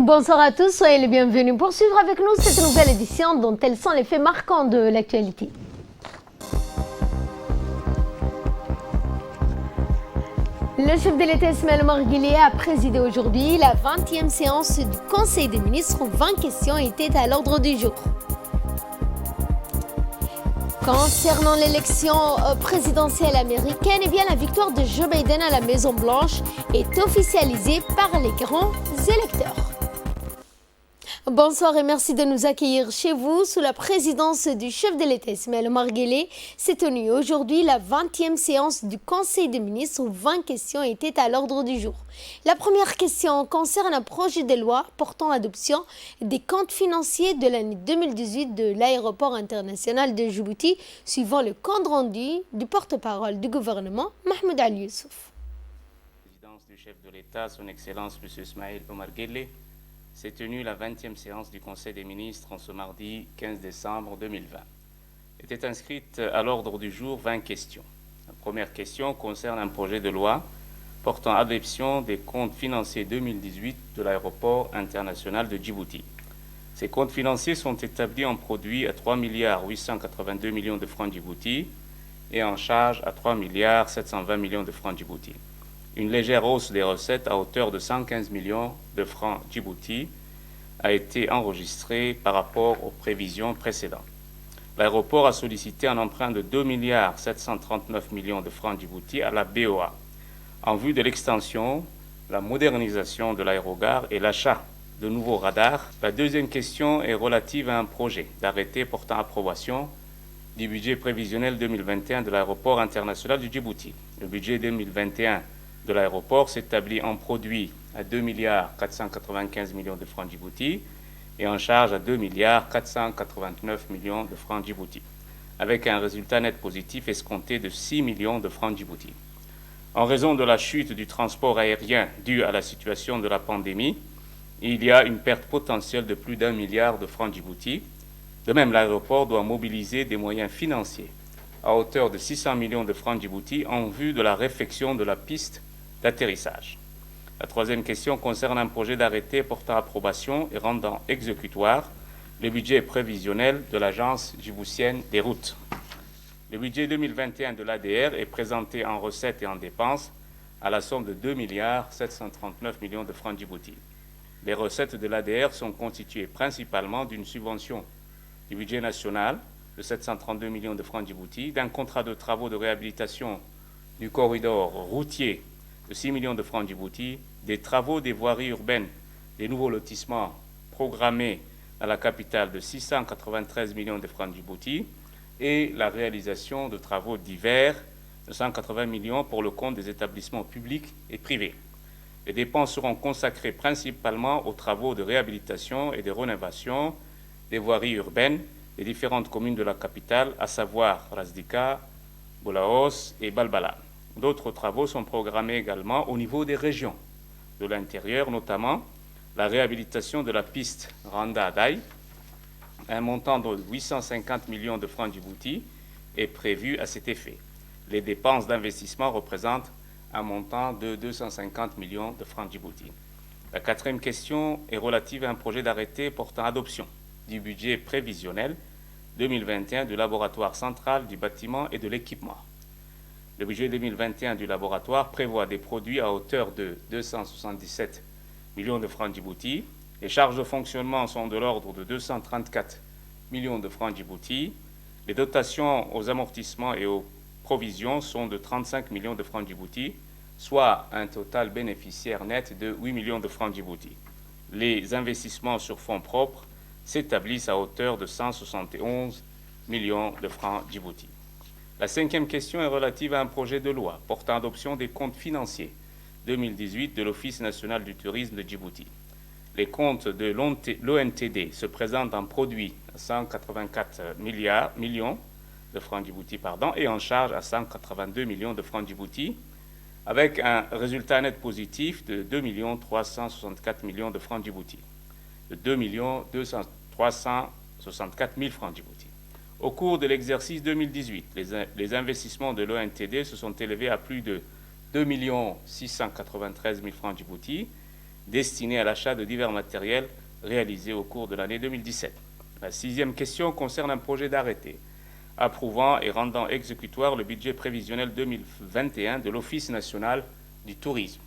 Bonsoir à tous, soyez les bienvenus pour suivre avec nous cette nouvelle édition dont tels sont les faits marquants de l'actualité. Le chef de l'État Ismaël Omar Guelleh a présidé aujourd'hui la 20e séance du Conseil des ministres où 20 questions étaient à l'ordre du jour. Concernant l'élection présidentielle américaine, la victoire de Joe Biden à la Maison-Blanche est officialisée par les grands électeurs. Bonsoir et merci de nous accueillir chez vous. Sous la présidence du chef de l'État Ismaël Omar Guelleh, s'est tenue aujourd'hui la 20e séance du Conseil des ministres où 20 questions étaient à l'ordre du jour. La première question concerne un projet de loi portant adoption des comptes financiers de l'année 2018 de l'aéroport international de Djibouti, suivant le compte rendu du porte-parole du gouvernement, Mahmoud Ali Youssouf. La présidence du chef de l'État, son Excellence M. Ismaël Omar Guelleh, s'est tenue la 20e séance du Conseil des ministres en ce mardi 15 décembre 2020. Était inscrite à l'ordre du jour 20 questions. La première question concerne un projet de loi portant adoption des comptes financiers 2018 de l'aéroport international de Djibouti. Ces comptes financiers sont établis en produit à 3 882 millions de francs Djibouti et en charge à 3 720 millions de francs Djibouti. Une légère hausse des recettes à hauteur de 115 millions de francs Djibouti a été enregistrée par rapport aux prévisions précédentes. L'aéroport a sollicité un emprunt de 2 739 millions de francs Djibouti à la BOA en vue de l'extension, la modernisation de l'aérogare et l'achat de nouveaux radars. La deuxième question est relative à un projet d'arrêté portant approbation du budget prévisionnel 2021 de l'aéroport international du Djibouti. Le budget 2021 de l'aéroport s'établit en produit à 2 495 millions de francs Djibouti et en charge à 2 489 millions de francs Djibouti, avec un résultat net positif escompté de 6 millions de francs Djibouti. En raison de la chute du transport aérien due à la situation de la pandémie, il y a une perte potentielle de plus d'1 milliard de francs Djibouti. De même, l'aéroport doit mobiliser des moyens financiers à hauteur de 600 millions de francs Djibouti en vue de la réfection de la piste d'atterrissage. La troisième question concerne un projet d'arrêté portant approbation et rendant exécutoire le budget prévisionnel de l'Agence djiboutienne des routes. Le budget 2021 de l'ADR est présenté en recettes et en dépenses à la somme de 2 739 millions de francs Djibouti. Les recettes de l'ADR sont constituées principalement d'une subvention du budget national de 732 millions de francs Djibouti, d'un contrat de travaux de réhabilitation du corridor routier de 6 millions de francs Djibouti, des travaux des voiries urbaines, des nouveaux lotissements programmés à la capitale de 693 millions de francs Djibouti et la réalisation de travaux divers de 180 millions pour le compte des établissements publics et privés. Les dépenses seront consacrées principalement aux travaux de réhabilitation et de rénovation des voiries urbaines des différentes communes de la capitale, à savoir Razdika, Bolaos et Balbala. D'autres travaux sont programmés également au niveau des régions de l'intérieur, notamment la réhabilitation de la piste Randa-Daï. Un montant de 850 millions de francs Djibouti est prévu à cet effet. Les dépenses d'investissement représentent un montant de 250 millions de francs Djibouti. La quatrième question est relative à un projet d'arrêté portant adoption du budget prévisionnel 2021 du laboratoire central du bâtiment et de l'équipement. Le budget 2021 du laboratoire prévoit des produits à hauteur de 277 millions de francs Djibouti. Les charges de fonctionnement sont de l'ordre de 234 millions de francs Djibouti. Les dotations aux amortissements et aux provisions sont de 35 millions de francs Djibouti, soit un total bénéficiaire net de 8 millions de francs Djibouti. Les investissements sur fonds propres s'établissent à hauteur de 171 millions de francs Djibouti. La cinquième question est relative à un projet de loi portant adoption des comptes financiers 2018 de l'Office national du tourisme de Djibouti. Les comptes de l'ONTD se présentent en produit à 184 millions de francs Djibouti et en charge à 182 millions de francs Djibouti, avec un résultat net positif de 2 364 millions de francs Djibouti, de 2 364 000 francs Djibouti. Au cours de l'exercice 2018, les investissements de l'ONTD se sont élevés à plus de 2 693 000 francs Djibouti, destinés à l'achat de divers matériels réalisés au cours de l'année 2017. La sixième question concerne un projet d'arrêté approuvant et rendant exécutoire le budget prévisionnel 2021 de l'Office national du tourisme.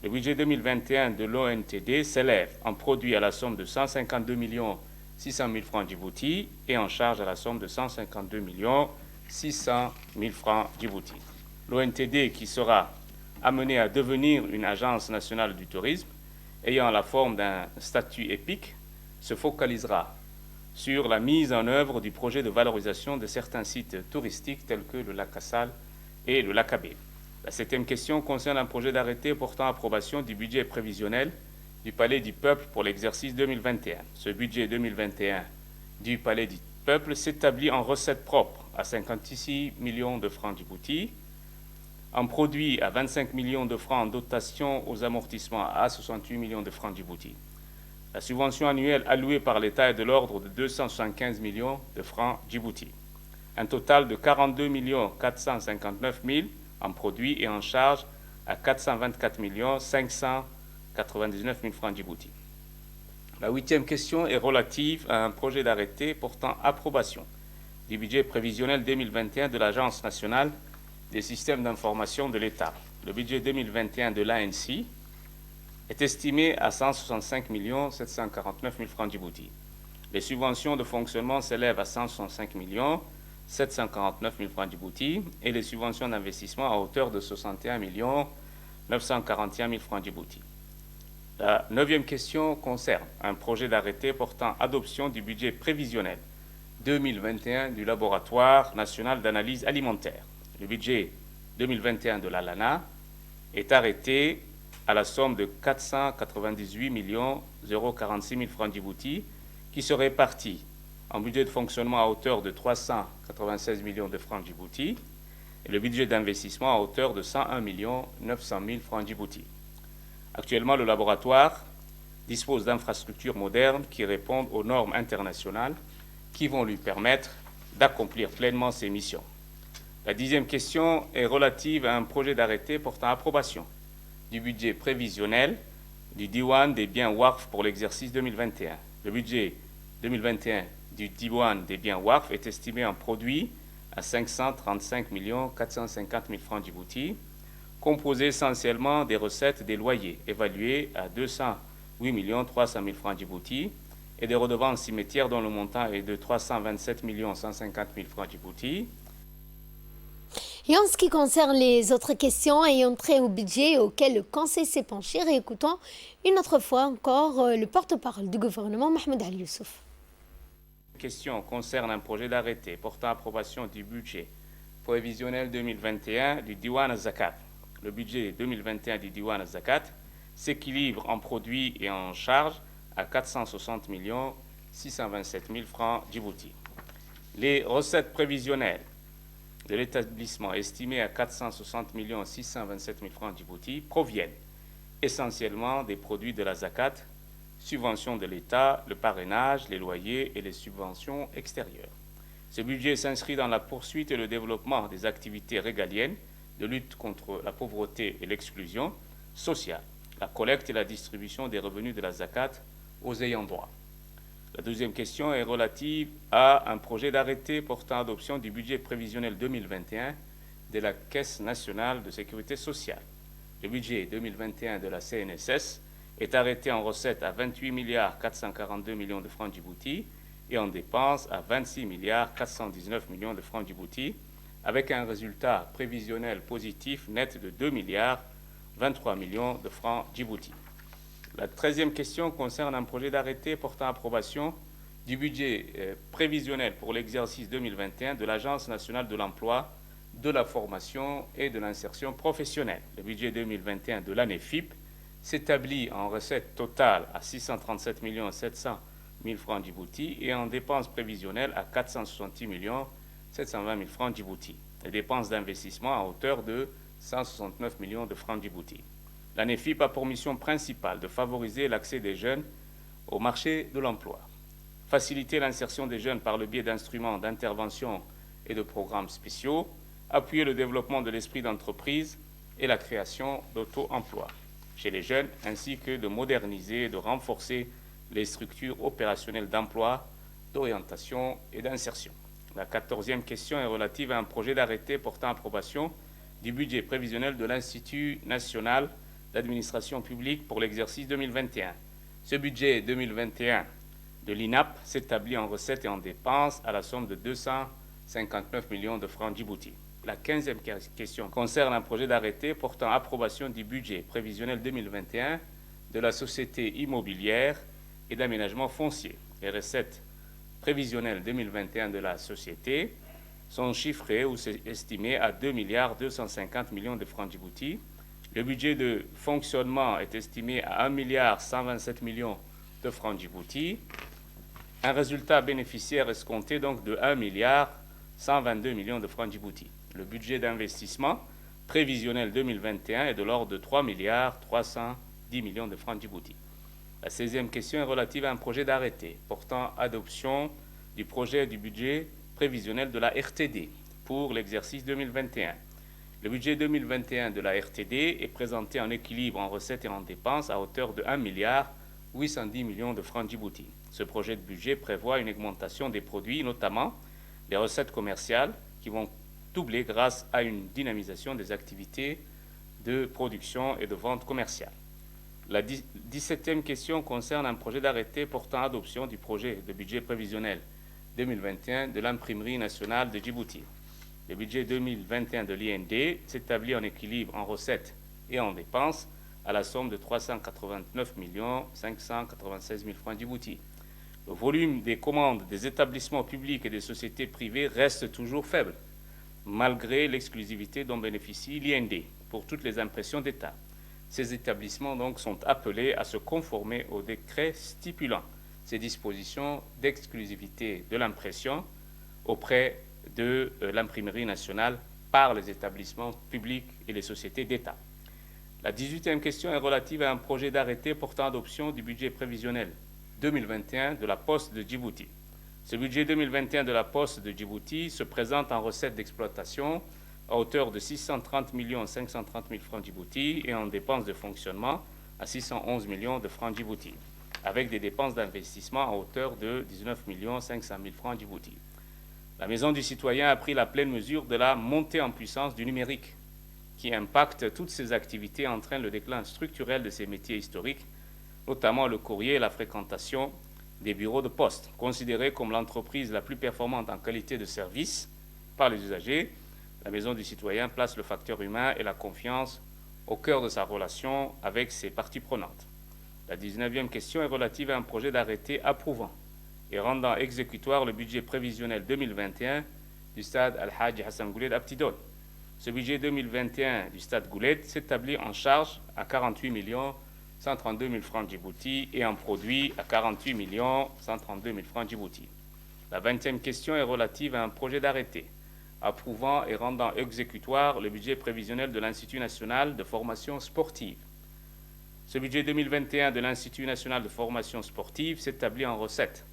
Le budget 2021 de l'ONTD s'élève en produit à la somme de 152 600 000 francs Djibouti et en charge à la somme de 152 600 000 francs Djibouti. L'ONTD, qui sera amené à devenir une agence nationale du tourisme, ayant la forme d'un statut EPIC, se focalisera sur la mise en œuvre du projet de valorisation de certains sites touristiques tels que le lac Kassal et le lac Abbé. La septième question concerne un projet d'arrêté portant approbation du budget prévisionnel du Palais du Peuple pour l'exercice 2021. Ce budget 2021 du Palais du Peuple s'établit en recettes propres à 56 millions de francs Djibouti, en produit à 25 millions de francs en dotation aux amortissements à 68 millions de francs Djibouti. La subvention annuelle allouée par l'État est de l'ordre de 275 millions de francs Djibouti. Un total de 42 459 000 en produits et en charge à 424 599 000 francs Djibouti. La huitième question est relative à un projet d'arrêté portant approbation du budget prévisionnel 2021 de l'Agence nationale des systèmes d'information de l'État. Le budget 2021 de l'ANSI est estimé à 165 749 000 francs Djibouti. Les subventions de fonctionnement s'élèvent à 165 749 000 francs Djibouti et les subventions d'investissement à hauteur de 61 941 000 francs Djibouti. La neuvième question concerne un projet d'arrêté portant adoption du budget prévisionnel 2021 du Laboratoire national d'analyse alimentaire. Le budget 2021 de l'ALANA est arrêté à la somme de 498 046 000 francs Djibouti qui se répartit en budget de fonctionnement à hauteur de 396 millions de francs Djibouti et le budget d'investissement à hauteur de 101 900 000 francs Djibouti. Actuellement, le laboratoire dispose d'infrastructures modernes qui répondent aux normes internationales qui vont lui permettre d'accomplir pleinement ses missions. La dixième question est relative à un projet d'arrêté portant approbation du budget prévisionnel du Diwan des biens WARF pour l'exercice 2021. Le budget 2021 du Diwan des biens WARF est estimé en produit à 535 450 000 francs Djibouti, composé essentiellement des recettes des loyers évaluées à 208 300 000 francs Djibouti et des redevances cimetières dont le montant est de 327 150 000 francs Djibouti. Et en ce qui concerne les autres questions ayant trait au budget auquel le Conseil s'est penché, réécoutons une autre fois encore le porte-parole du gouvernement, Mohamed Ali Youssouf. La question concerne un projet d'arrêté portant approbation du budget prévisionnel 2021 du Diwan Zakat. Le budget 2021 du Diwan Zakat s'équilibre en produits et en charges à 460 627 000 francs Djibouti. Les recettes prévisionnelles de l'établissement estimé à 460 627 000 francs Djibouti proviennent essentiellement des produits de la zakat, subventions de l'État, le parrainage, les loyers et les subventions extérieures. Ce budget s'inscrit dans la poursuite et le développement des activités régaliennes de lutte contre la pauvreté et l'exclusion sociale, la collecte et la distribution des revenus de la zakat aux ayants droit. La deuxième question est relative à un projet d'arrêté portant adoption du budget prévisionnel 2021 de la Caisse nationale de sécurité sociale. Le budget 2021 de la CNSS est arrêté en recettes à 28 442 millions de francs Djibouti et en dépenses à 26 419 millions de francs Djibouti, avec un résultat prévisionnel positif net de 2 23 millions de francs Djibouti. La 13e question concerne un projet d'arrêté portant approbation du budget prévisionnel pour l'exercice 2021 de l'Agence nationale de l'emploi, de la formation et de l'insertion professionnelle. Le budget 2021 de l'ANEFIP s'établit en recettes totales à 637 700 000 francs Djibouti et en dépenses prévisionnelles à 468 720 000 francs Djibouti. Les dépenses d'investissement à hauteur de 169 millions de francs Djibouti. L'ANEFIP a pour mission principale de favoriser l'accès des jeunes au marché de l'emploi, faciliter l'insertion des jeunes par le biais d'instruments d'intervention et de programmes spéciaux, appuyer le développement de l'esprit d'entreprise et la création d'auto-emploi. chez les jeunes, ainsi que de moderniser et de renforcer les structures opérationnelles d'emploi, d'orientation et d'insertion. La 14e question est relative à un projet d'arrêté portant approbation du budget prévisionnel de l'Institut national d'administration publique pour l'exercice 2021. Ce budget 2021 de l'INAP s'établit en recettes et en dépenses à la somme de 259 millions de francs djibouti. La 15e question concerne un projet d'arrêté portant approbation du budget prévisionnel 2021 de la Société immobilière et d'aménagement foncier. Les recettes prévisionnelles 2021 de la société sont chiffrées ou estimées à 2 250 millions de francs djibouti. Le budget de fonctionnement est estimé à 1 127 millions de francs djibouti. Un résultat bénéficiaire escompté donc de 1 122 millions de francs djibouti. Le budget d'investissement prévisionnel 2021 est de l'ordre de 3 310 millions de francs djibouti. La 16e question est relative à un projet d'arrêté portant adoption du projet du budget prévisionnel de la RTD pour l'exercice 2021. Le budget 2021 de la RTD est présenté en équilibre en recettes et en dépenses à hauteur de 1 810 millions de francs djibouti. Ce projet de budget prévoit une augmentation des produits, notamment les recettes commerciales, qui vont doubler grâce à une dynamisation des activités de production et de vente commerciale. La 17e question concerne un projet d'arrêté portant adoption du projet de budget prévisionnel 2021 de l'Imprimerie nationale de Djibouti. Le budget 2021 de l'IND s'établit en équilibre en recettes et en dépenses à la somme de 389 596 000 francs djibouti. Le volume des commandes des établissements publics et des sociétés privées reste toujours faible, malgré l'exclusivité dont bénéficie l'IND pour toutes les impressions d'État. Ces établissements donc sont appelés à se conformer au décret stipulant ces dispositions d'exclusivité de l'impression auprès de l'imprimerie nationale par les établissements publics et les sociétés d'État. La 18e question est relative à un projet d'arrêté portant adoption du budget prévisionnel 2021 de la Poste de Djibouti. Ce budget 2021 de la Poste de Djibouti se présente en recettes d'exploitation à hauteur de 630 530 000 francs djibouti et en dépenses de fonctionnement à 611 millions de francs djibouti, avec des dépenses d'investissement à hauteur de 19 500 000 francs djibouti. La Maison du Citoyen a pris la pleine mesure de la montée en puissance du numérique, qui impacte toutes ces activités et entraîne le déclin structurel de ces métiers historiques, notamment le courrier et la fréquentation des bureaux de poste. Considérée comme l'entreprise la plus performante en qualité de service par les usagers, la Maison du Citoyen place le facteur humain et la confiance au cœur de sa relation avec ses parties prenantes. La 19e question est relative à un projet d'arrêté approuvant et rendant exécutoire le budget prévisionnel 2021 du stade Al-Hajj Hassan Gouled Aptidon. Ce budget 2021 du stade Gouled s'établit en charge à 48 132 000 francs djibouti et en produit à 48 132 000 francs djibouti. La 20e question est relative à un projet d'arrêté approuvant et rendant exécutoire le budget prévisionnel de l'Institut national de formation sportive. Ce budget 2021 de l'Institut national de formation sportive s'établit en recettes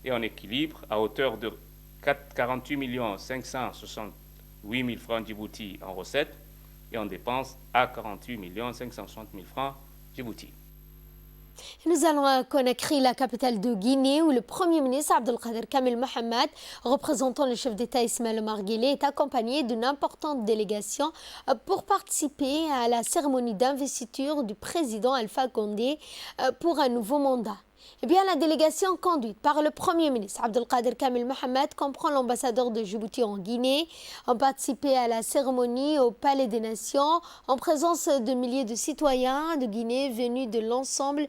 et en équilibre à hauteur de 48 568 000 francs djibouti en recettes et en dépenses à 48 560 000 francs djibouti. Nous allons à Conakry, la capitale de Guinée, où le Premier ministre Abdelkader Kamel Mohamed, représentant le chef d'État Ismaël Omar Guelleh, est accompagné d'une importante délégation pour participer à la cérémonie d'investiture du président Alpha Condé pour un nouveau mandat. Eh bien, la délégation conduite par le Premier ministre Abdelkader Kamel Mohamed comprend l'ambassadeur de Djibouti en Guinée, ont participé à la cérémonie au Palais des Nations en présence de milliers de citoyens de Guinée venus de l'ensemble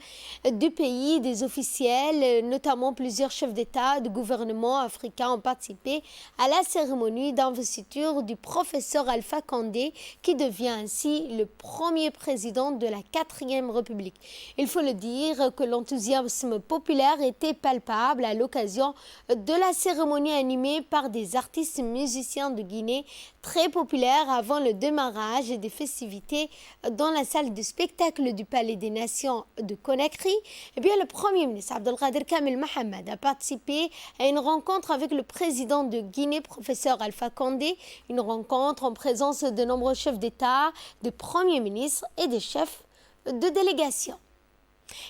du pays. Des officiels, notamment plusieurs chefs d'État de gouvernement africains, ont participé à la cérémonie d'investiture du professeur Alpha Condé, qui devient ainsi le premier président de la 4e République. Il faut le dire que l'enthousiasme populaire était palpable à l'occasion de la cérémonie animée par des artistes musiciens de Guinée très populaires avant le démarrage des festivités dans la salle de spectacle du Palais des Nations de Conakry. Eh bien, le Premier ministre Abdelkader Kamel Mohamed a participé à une rencontre avec le président de Guinée, professeur Alpha Condé, une rencontre en présence de nombreux chefs d'État, de premiers ministres et des chefs de délégation.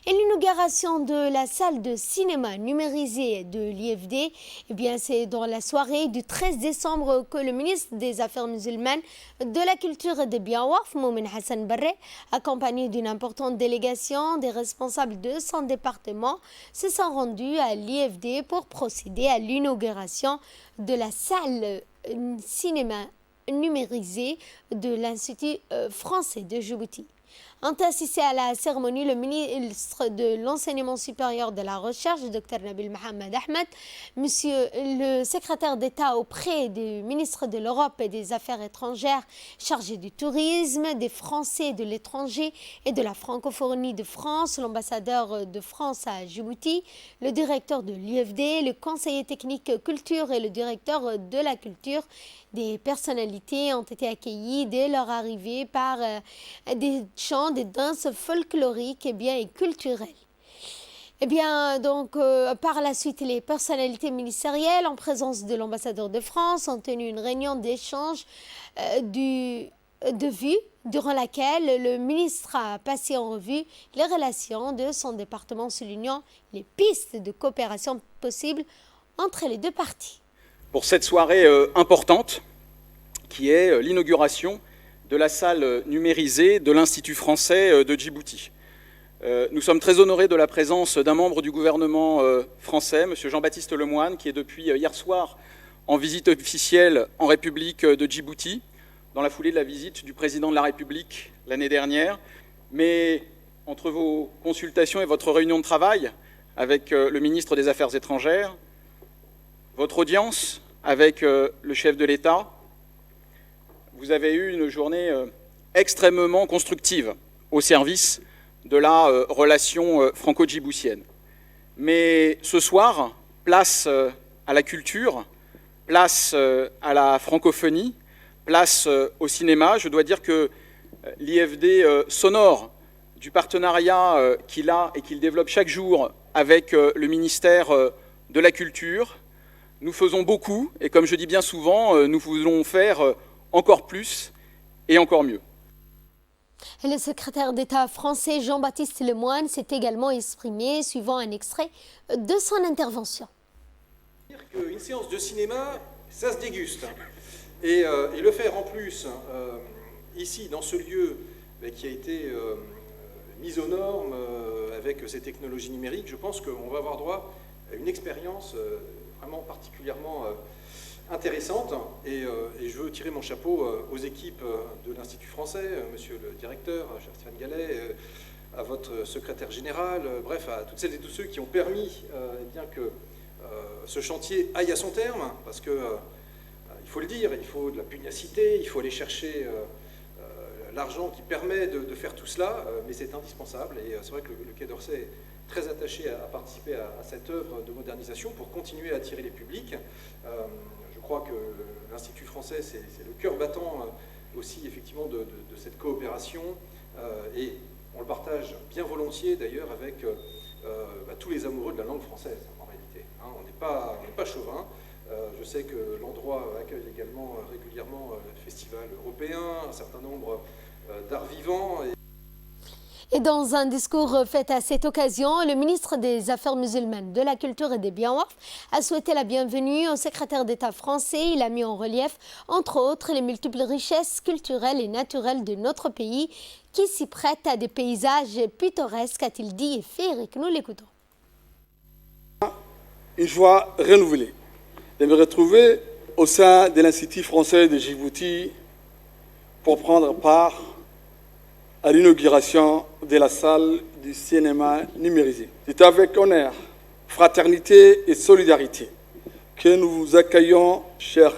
Et l'inauguration de la salle de cinéma numérisée de l'IFD, c'est dans la soirée du 13 décembre que le ministre des Affaires musulmanes, de la culture et des biens waqf, Moumen Hassan Barre, accompagné d'une importante délégation des responsables de son département, se sont rendus à l'IFD pour procéder à l'inauguration de la salle cinéma numérisée de l'Institut français de Djibouti. Ont assisté à la cérémonie le ministre de l'Enseignement supérieur de la Recherche, Dr Nabil Mohamed Ahmed, monsieur le secrétaire d'État auprès du ministre de l'Europe et des Affaires étrangères chargé du tourisme, des Français de l'étranger et de la francophonie de France, l'ambassadeur de France à Djibouti, le directeur de l'IFD, le conseiller technique culture et le directeur de la culture. Des personnalités ont été accueillies dès leur arrivée par des chants, des danses folkloriques et culturelles. Par la suite, les personnalités ministérielles, en présence de l'ambassadeur de France, ont tenu une réunion d'échange de vues, durant laquelle le ministre a passé en revue les relations de son département, soulignant les pistes de coopération possibles entre les deux parties. Pour cette soirée importante, qui est l'inauguration de la salle numérisée de l'Institut français de Djibouti. Nous sommes très honorés de la présence d'un membre du gouvernement français, M. Jean-Baptiste Lemoyne, qui est depuis hier soir en visite officielle en République de Djibouti, dans la foulée de la visite du président de la République l'année dernière. Mais entre vos consultations et votre réunion de travail avec le ministre des Affaires étrangères, votre audience avec le chef de l'État, vous avez eu une journée extrêmement constructive au service de la relation franco-djiboutienne. Mais ce soir, place à la culture, place à la francophonie, place au cinéma. Je dois dire que l'IFD s'honore du partenariat qu'il a et qu'il développe chaque jour avec le ministère de la Culture. Nous faisons beaucoup et comme je dis bien souvent, nous voulons faire encore plus et encore mieux. Et le secrétaire d'État français Jean-Baptiste Lemoyne s'est également exprimé, suivant un extrait de son intervention. Une séance de cinéma, ça se déguste. Et le faire en plus, ici, dans ce lieu qui a été mis aux normes avec ces technologies numériques, je pense qu'on va avoir droit à une expérience vraiment particulièrement intéressante. Et je veux tirer mon chapeau aux équipes de l'Institut français, monsieur le directeur, cher Stéphane Gallet, à votre secrétaire général, bref, à toutes celles et tous ceux qui ont permis que ce chantier aille à son terme, parce que, il faut le dire, il faut de la pugnacité, il faut aller chercher l'argent qui permet de faire tout cela, mais c'est indispensable. Et c'est vrai que le Quai d'Orsay est très attaché à participer à cette œuvre de modernisation pour continuer à attirer les publics. Je crois que l'Institut français, c'est le cœur battant aussi effectivement de cette coopération, et on le partage bien volontiers d'ailleurs avec tous les amoureux de la langue française en réalité. On n'est pas chauvin. Je sais que l'endroit accueille également régulièrement le festival européen, un certain nombre d'arts vivants. Et dans un discours fait à cette occasion, le ministre des Affaires musulmanes, de la Culture et des biens waqf a souhaité la bienvenue au secrétaire d'État français. Il a mis en relief, entre autres, les multiples richesses culturelles et naturelles de notre pays qui s'y prêtent à des paysages pittoresques, a-t-il dit et féeriques. Nous l'écoutons. Une joie renouvelée de me retrouver au sein de l'Institut français de Djibouti pour prendre part à l'inauguration de la salle du cinéma numérisé. C'est avec honneur, fraternité et solidarité que nous vous accueillons, chère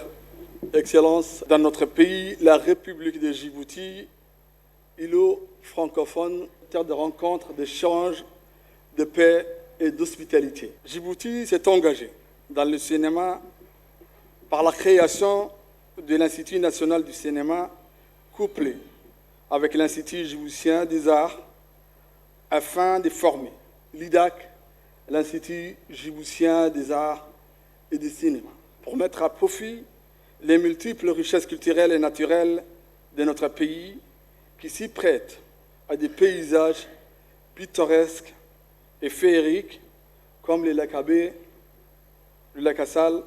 Excellence, dans notre pays, la République de Djibouti, îlot francophone, terre de rencontre, d'échange, de paix et d'hospitalité. Djibouti s'est engagé dans le cinéma par la création de l'Institut national du cinéma, couplé avec l'Institut djiboutien des arts, afin de former l'IDAC, l'Institut djiboutien des arts et du cinéma, pour mettre à profit les multiples richesses culturelles et naturelles de notre pays qui s'y prêtent à des paysages pittoresques et féeriques comme les lacs Abbé, le lac Assal,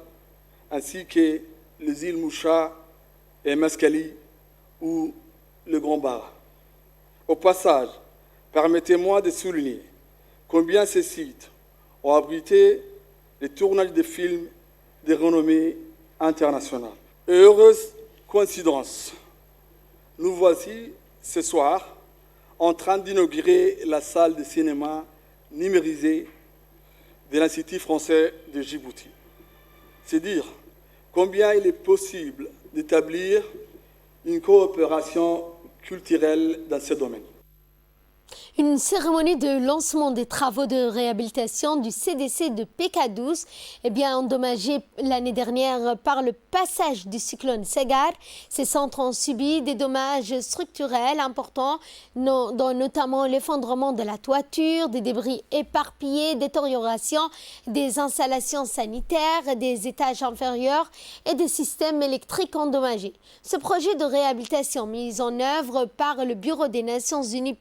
ainsi que les îles Moucha et Mascali ou le Grand Barra. Au passage, permettez-moi de souligner combien ces sites ont abrité les tournages de films de renommée internationale. Et heureuse coïncidence, nous voici ce soir en train d'inaugurer la salle de cinéma numérisée de l'Institut français de Djibouti. C'est dire combien il est possible d'établir une coopération culturelle dans ce domaine. Une cérémonie de lancement des travaux de réhabilitation du CDC de PK12 est bien endommagée l'année dernière par le passage du cyclone Segar. Ces centres ont subi des dommages structurels importants, dont notamment l'effondrement de la toiture, des débris éparpillés, détérioration des installations sanitaires, des étages inférieurs et des systèmes électriques endommagés. Ce projet de réhabilitation mis en œuvre par le Bureau des Nations Unies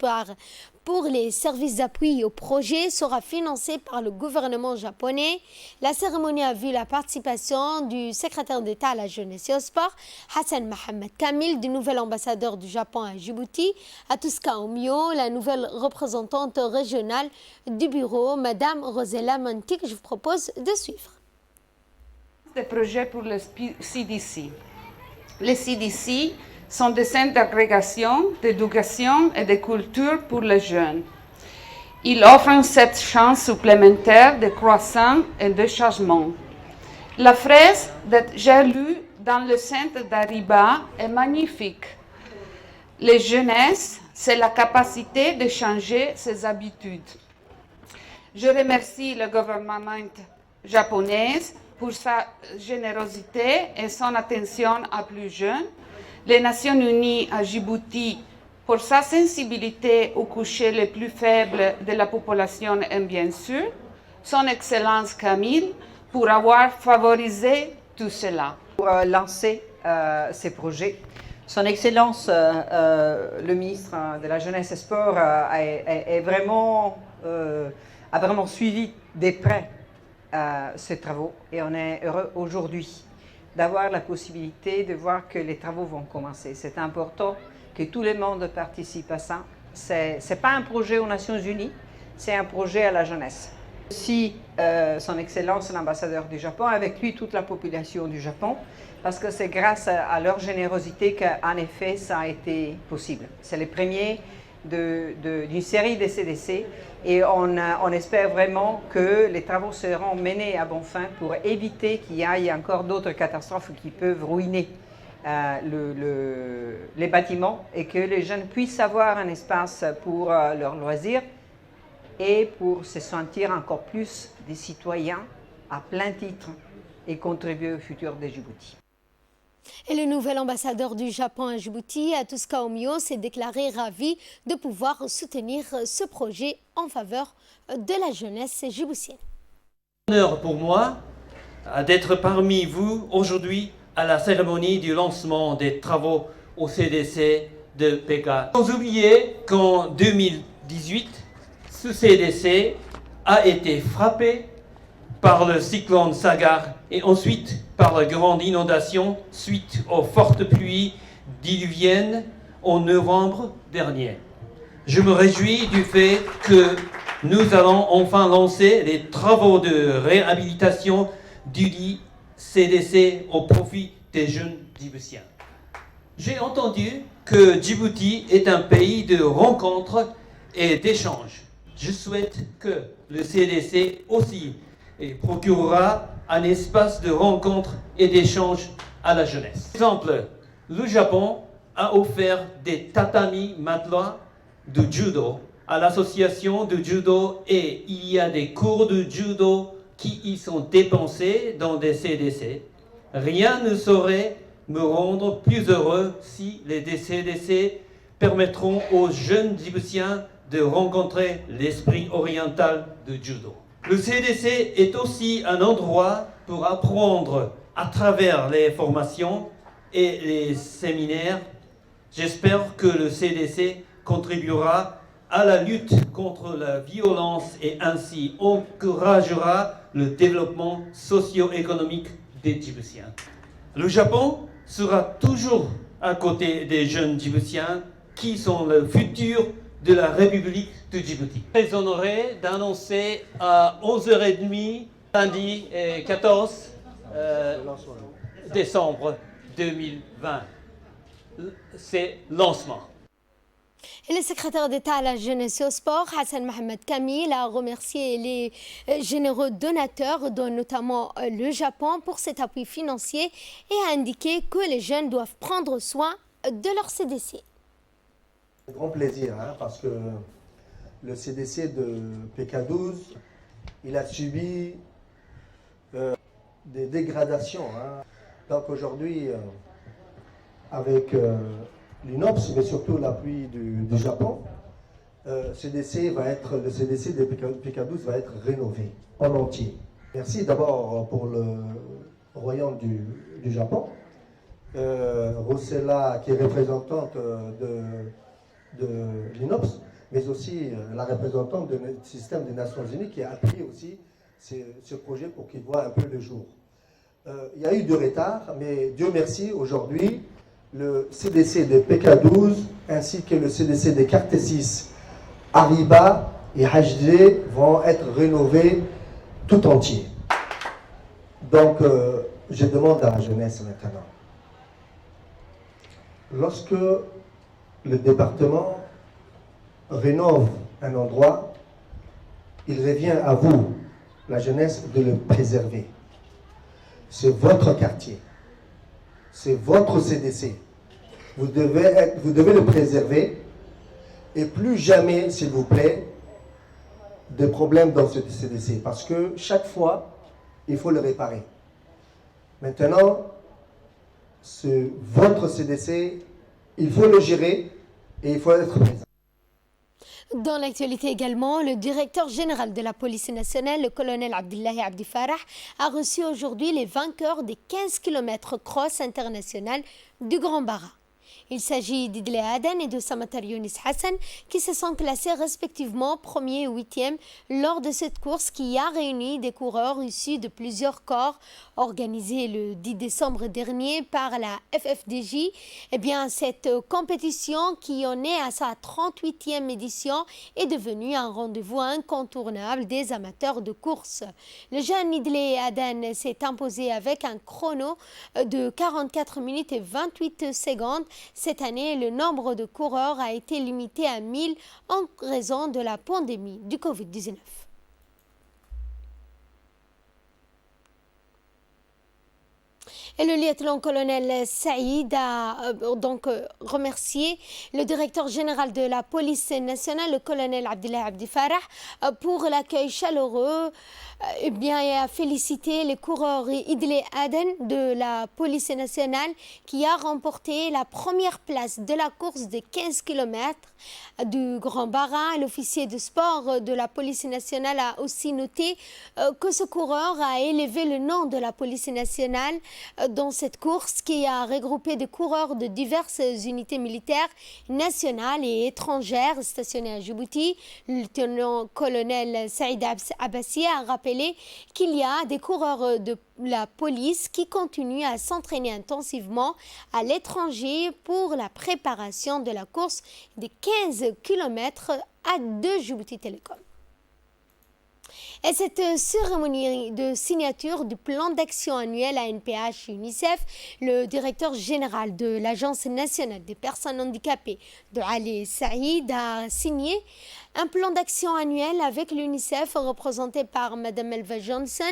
pour les services d'appui au projet sera financé par le gouvernement japonais. La cérémonie a vu la participation du secrétaire d'État à la jeunesse et au sport, Hassan Mohamed Kamil, du nouvel ambassadeur du Japon à Djibouti, Atuska Omio, la nouvelle représentante régionale du bureau, Madame Rosella Manti, que je vous propose de suivre. Des projets pour le CDC. Les CDC sont des centres d'agrégation, d'éducation et de culture pour les jeunes. Ils offrent cette chance supplémentaire de croissance et de changement. La fraise que j'ai lue dans le centre d'Ariba est magnifique. Les jeunesses, c'est la capacité de changer ses habitudes. Je remercie le gouvernement japonais pour sa générosité et son attention aux plus jeunes, les Nations Unies à Djibouti pour sa sensibilité aux couches les plus faibles de la population et bien sûr, son Excellence Camille pour avoir favorisé tout cela. Pour lancer ces projets, son Excellence le ministre de la Jeunesse et Sport a vraiment suivi de près ces travaux et on est heureux aujourd'hui d'avoir la possibilité de voir que les travaux vont commencer. C'est important que tout le monde participe à ça. Ce n'est pas un projet aux Nations Unies, c'est un projet à la jeunesse. Si son Excellence l'ambassadeur du Japon, avec lui toute la population du Japon, parce que c'est grâce à leur générosité qu'en effet ça a été possible. C'est le premier d'une série de CDC et on espère vraiment que les travaux seront menés à bon fin pour éviter qu'il y ait encore d'autres catastrophes qui peuvent ruiner les bâtiments et que les jeunes puissent avoir un espace pour leurs loisirs et pour se sentir encore plus des citoyens à plein titre et contribuer au futur de Djibouti. Et le nouvel ambassadeur du Japon à Djibouti, Atuska Omio, s'est déclaré ravi de pouvoir soutenir ce projet en faveur de la jeunesse djiboutienne. C'est un honneur pour moi d'être parmi vous aujourd'hui à la cérémonie du lancement des travaux au CDC de Pékin. Sans oublier qu'en 2018, ce CDC a été frappé par le cyclone Sagar et ensuite par la grande inondation suite aux fortes pluies diluviennes en novembre dernier. Je me réjouis du fait que nous allons enfin lancer les travaux de réhabilitation du dit CDC au profit des jeunes djiboutiens. J'ai entendu que Djibouti est un pays de rencontres et d'échanges. Je souhaite que le CDC aussi procurera un espace de rencontre et d'échange à la jeunesse. Par exemple, le Japon a offert des tatamis matelas de judo à l'association de judo et il y a des cours de judo qui y sont dépensés dans des CDC. Rien ne saurait me rendre plus heureux si les CDC permettront aux jeunes djiboutiens de rencontrer l'esprit oriental de judo. Le CDC est aussi un endroit pour apprendre à travers les formations et les séminaires. J'espère que le CDC contribuera à la lutte contre la violence et ainsi encouragera le développement socio-économique des Djiboutiens. Le Japon sera toujours à côté des jeunes Djiboutiens qui sont le futur de la République de Djibouti. Très honoré d'annoncer à 11h30, lundi 14 décembre 2020, c'est lancement. Et le secrétaire d'État à la jeunesse et au sport, Hassan Mohamed Kamil, a remercié les généreux donateurs, dont notamment le Japon, pour cet appui financier et a indiqué que les jeunes doivent prendre soin de leur CDC. Un grand plaisir, parce que le CDC de PK12, il a subi des dégradations. Donc aujourd'hui, avec l'UNOPS, mais surtout l'appui du Japon, le CDC de PK12 va être rénové en entier. Merci d'abord pour le Royaume du Japon. Rossella, qui est représentante de l'UNOPS, mais aussi la représentante du système des Nations Unies qui a appuyé aussi ce projet pour qu'il voit un peu le jour. Il y a eu du retard, mais Dieu merci, aujourd'hui, le CDC de PK12 ainsi que le CDC de Cartessis, Ariba et HD vont être rénovés tout entier. Donc, je demande à la jeunesse maintenant. Lorsque le département rénove un endroit, il revient à vous, la jeunesse, de le préserver. C'est votre quartier. C'est votre CDC. Vous devez le préserver et plus jamais, s'il vous plaît, de problèmes dans ce CDC. Parce que chaque fois, il faut le réparer. Maintenant, c'est votre CDC, il faut le gérer et il faut être présent. Dans l'actualité également, le directeur général de la police nationale, le colonel Abdullahi Abdi Farah, a reçu aujourd'hui les vainqueurs des 15 km cross international du Grand Bara. Il s'agit d'Idlé Aden et de Samatar Younis Hassan qui se sont classés respectivement 1er et 8e lors de cette course qui a réuni des coureurs issus de plusieurs corps organisés le 10 décembre dernier par la FFDJ. Eh bien, cette compétition qui en est à sa 38e édition est devenue un rendez-vous incontournable des amateurs de course. Le jeune Idlé Aden s'est imposé avec un chrono de 44 minutes et 28 secondes. Cette année, le nombre de coureurs a été limité à 1000 en raison de la pandémie du Covid-19. Et le lieutenant-colonel Saïd a donc remercié le directeur général de la police nationale, le colonel Abdullahi Abdi Farah, pour l'accueil chaleureux et a félicité les coureurs Idlé Aden de la police nationale qui a remporté la première place de la course de 15 km du Grand Bara. L'officier de sport de la police nationale a aussi noté que ce coureur a élevé le nom de la police nationale dans cette course qui a regroupé des coureurs de diverses unités militaires nationales et étrangères stationnées à Djibouti. Le lieutenant-colonel Saïd Abbassi a rappelé qu'il y a des coureurs de la police qui continuent à s'entraîner intensivement à l'étranger pour la préparation de la course des 15 km de Djibouti Télécom. Et cette cérémonie de signature du plan d'action annuel ANPH UNICEF, le directeur général de l'Agence nationale des personnes handicapées, Ali Saïd, a signé un plan d'action annuel avec l'UNICEF représenté par Mme Elva Johnson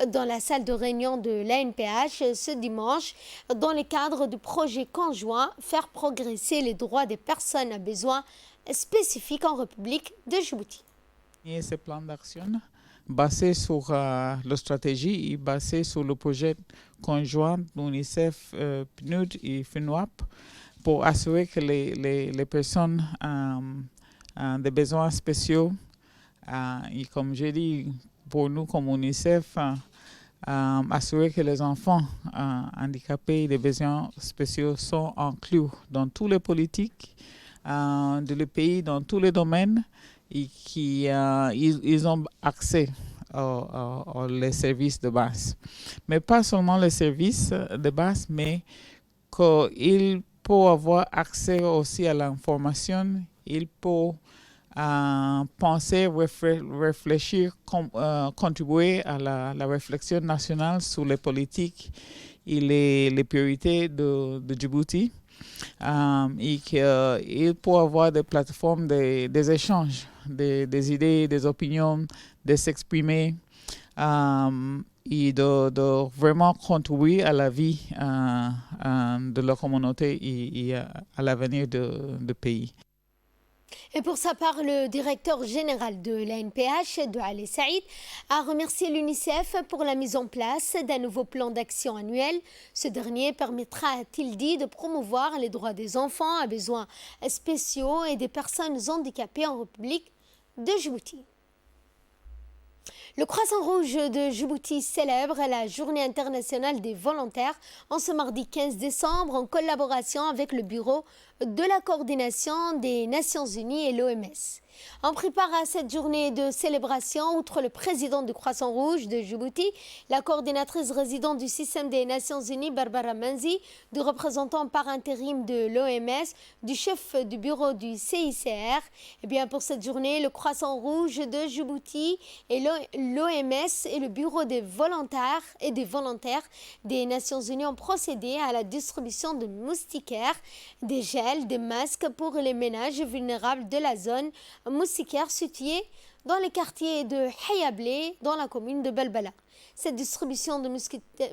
dans la salle de réunion de l'ANPH ce dimanche dans le cadre du projet conjoint Faire progresser les droits des personnes à besoins spécifiques en République de Djibouti. Et ce plan d'action basé sur la stratégie et basé sur le projet conjoint d'UNICEF, PNUD et FINWAP pour assurer que les personnes des besoins spéciaux et comme j'ai dit pour nous comme UNICEF assurer que les enfants handicapés et des besoins spéciaux sont inclus dans toutes les politiques de le pays dans tous les domaines et ils ont accès aux services de base. Mais pas seulement les services de base, mais qu'ils peuvent avoir accès aussi à l'information, ils peuvent penser, réfléchir, contribuer à la réflexion nationale sur les politiques et les priorités de Djibouti. Et qu'il peut avoir des plateformes, des échanges, des idées, des opinions, de s'exprimer et de vraiment contribuer à la vie de leur communauté et à l'avenir du pays. Et pour sa part, le directeur général de l'ANPH, Douale Saïd, a remercié l'UNICEF pour la mise en place d'un nouveau plan d'action annuel. Ce dernier permettra, a-t-il dit, de promouvoir les droits des enfants à besoins spéciaux et des personnes handicapées en République de Djibouti. Le Croissant Rouge de Djibouti célèbre la Journée internationale des volontaires en ce mardi 15 décembre en collaboration avec le Bureau de la coordination des Nations Unies et l'OMS. On prépare à cette journée de célébration, outre le président du Croissant Rouge de Djibouti, la coordinatrice résidente du système des Nations Unies, Barbara Manzi, du représentant par intérim de l'OMS, du chef du bureau du CICR. Et bien pour cette journée, le Croissant Rouge de Djibouti et l'OMS et le bureau des volontaires des Nations Unies ont procédé à la distribution de moustiquaires, des gels, des masques pour les ménages vulnérables de la zone moustiquaire située dans les quartiers de Hayablé, dans la commune de Balbala. Cette distribution de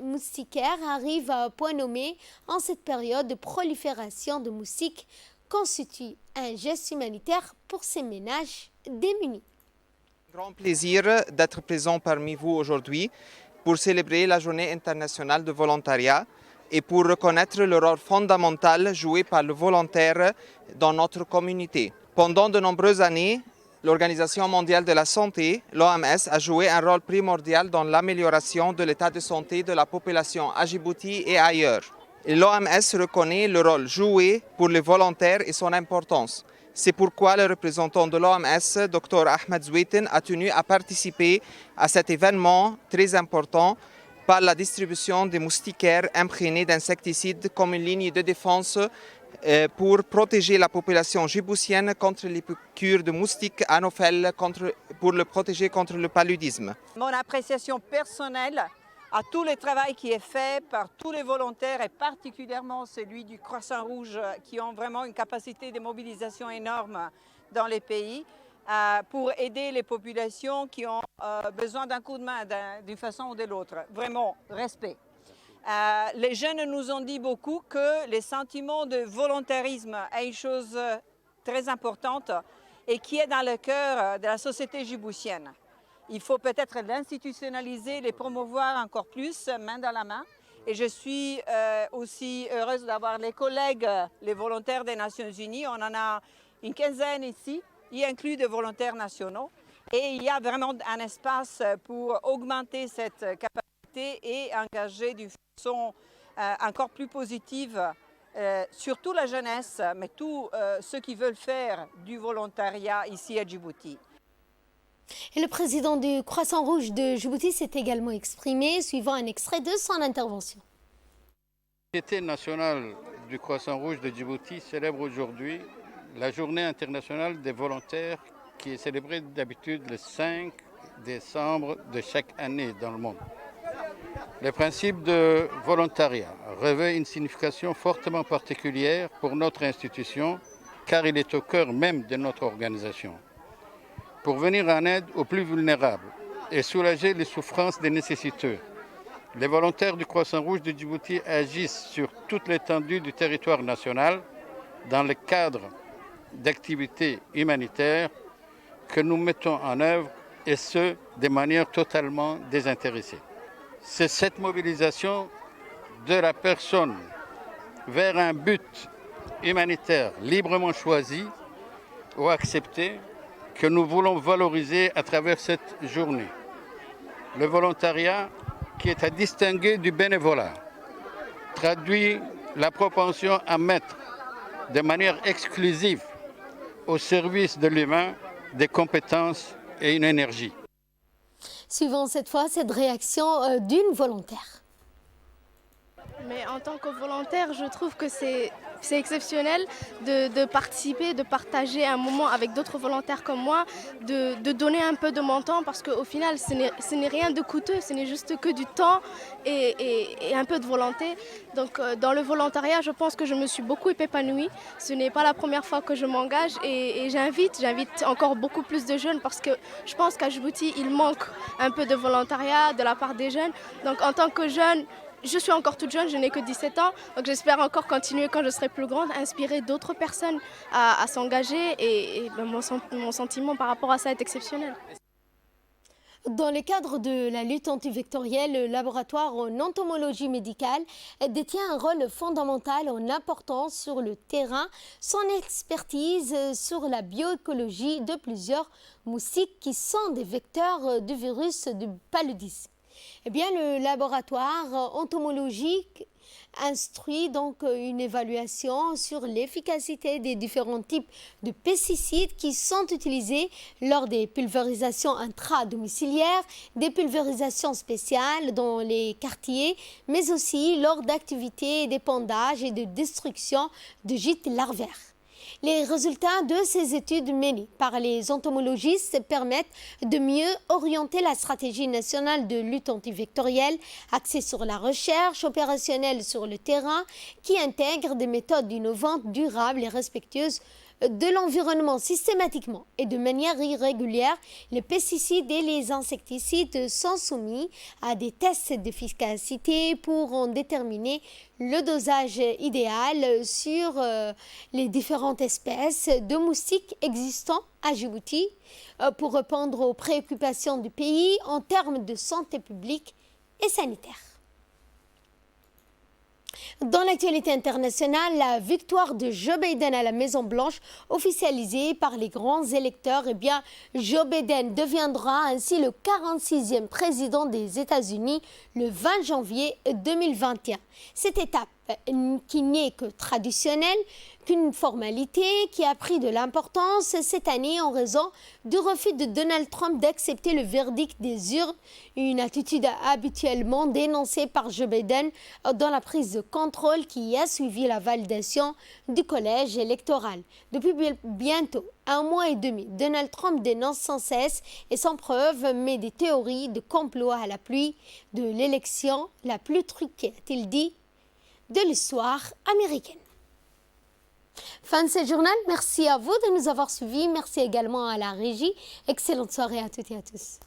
moustiquaires arrive à point nommé en cette période de prolifération de moustiques, constitue un geste humanitaire pour ces ménages démunis. Grand plaisir d'être présent parmi vous aujourd'hui pour célébrer la Journée internationale de volontariat et pour reconnaître le rôle fondamental joué par le volontaire dans notre communauté. Pendant de nombreuses années, l'Organisation mondiale de la santé, l'OMS, a joué un rôle primordial dans l'amélioration de l'état de santé de la population à Djibouti et ailleurs. L'OMS reconnaît le rôle joué pour les volontaires et son importance. C'est pourquoi le représentant de l'OMS, Dr Ahmed Zweten, a tenu à participer à cet événement très important par la distribution des moustiquaires imprégnés d'insecticides comme une ligne de défense pour protéger la population djiboutienne contre les piqûres de moustiques anopheles, pour le protéger contre le paludisme. Mon appréciation personnelle à tout le travail qui est fait par tous les volontaires et particulièrement celui du Croissant Rouge qui ont vraiment une capacité de mobilisation énorme dans les pays pour aider les populations qui ont besoin d'un coup de main d'une façon ou de l'autre. Vraiment, respect. Les jeunes nous ont dit beaucoup que le sentiment de volontarisme est une chose très importante et qui est dans le cœur de la société djiboutienne. Il faut peut-être l'institutionnaliser, les promouvoir encore plus, main dans la main. Et je suis aussi heureuse d'avoir les collègues, les volontaires des Nations Unies. On en a une quinzaine ici, y inclus des volontaires nationaux. Et il y a vraiment un espace pour augmenter cette capacité et engager d'une façon encore plus positive, surtout la jeunesse, mais tous ceux qui veulent faire du volontariat ici à Djibouti. Et le président du Croissant Rouge de Djibouti s'est également exprimé, suivant un extrait de son intervention. La Société nationale du Croissant Rouge de Djibouti célèbre aujourd'hui la Journée internationale des volontaires qui est célébrée d'habitude le 5 décembre de chaque année dans le monde. Le principe de volontariat revêt une signification fortement particulière pour notre institution car il est au cœur même de notre organisation. Pour venir en aide aux plus vulnérables et soulager les souffrances des nécessiteux, les volontaires du Croissant Rouge de Djibouti agissent sur toute l'étendue du territoire national dans le cadre d'activités humanitaires que nous mettons en œuvre et ce, de manière totalement désintéressée. C'est cette mobilisation de la personne vers un but humanitaire librement choisi ou accepté que nous voulons valoriser à travers cette journée. Le volontariat, qui est à distinguer du bénévolat, traduit la propension à mettre de manière exclusive au service de l'humain des compétences et une énergie. Suivons cette fois cette réaction d'une volontaire. Mais en tant que volontaire, je trouve que c'est exceptionnel de participer, de partager un moment avec d'autres volontaires comme moi, de donner un peu de mon temps parce qu'au final, ce n'est rien de coûteux, ce n'est juste que du temps et un peu de volonté. Donc dans le volontariat, je pense que je me suis beaucoup épanouie. Ce n'est pas la première fois que je m'engage et j'invite encore beaucoup plus de jeunes parce que je pense qu'à Djibouti, il manque un peu de volontariat de la part des jeunes. Donc en tant que jeune, je suis encore toute jeune, je n'ai que 17 ans, donc j'espère encore continuer quand je serai plus grande, inspirer d'autres personnes à s'engager et mon sentiment par rapport à ça est exceptionnel. Dans le cadre de la lutte antivectorielle, le laboratoire en entomologie médicale détient un rôle fondamental en apportant sur le terrain son expertise sur la bioécologie de plusieurs moustiques qui sont des vecteurs du virus du paludisme. Eh bien, le laboratoire entomologique instruit donc une évaluation sur l'efficacité des différents types de pesticides qui sont utilisés lors des pulvérisations intradomiciliaires, des pulvérisations spéciales dans les quartiers, mais aussi lors d'activités d'épandage et de destruction de gîtes larvaires. Les résultats de ces études menées par les entomologistes permettent de mieux orienter la stratégie nationale de lutte antivectorielle axée sur la recherche opérationnelle sur le terrain qui intègre des méthodes innovantes, durables et respectueuses de l'environnement. Systématiquement et de manière irrégulière, les pesticides et les insecticides sont soumis à des tests d'efficacité pour en déterminer le dosage idéal sur les différentes espèces de moustiques existants à Djibouti pour répondre aux préoccupations du pays en termes de santé publique et sanitaire. Dans l'actualité internationale, la victoire de Joe Biden à la Maison-Blanche, officialisée par les grands électeurs, eh bien, Joe Biden deviendra ainsi le 46e président des États-Unis le 20 janvier 2021. Cette étape, qui n'est que traditionnelle, qu'une formalité qui a pris de l'importance cette année en raison du refus de Donald Trump d'accepter le verdict des urnes, une attitude habituellement dénoncée par Joe Biden dans la prise de contrôle qui a suivi la validation du collège électoral. Depuis bientôt 1 mois et demi, Donald Trump dénonce sans cesse et sans preuve, mais des théories de complot à la pluie de l'élection la plus truquée, a-t-il dit, de l'histoire américaine. Fin de ce journal, merci à vous de nous avoir suivis, merci également à la régie. Excellente soirée à toutes et à tous.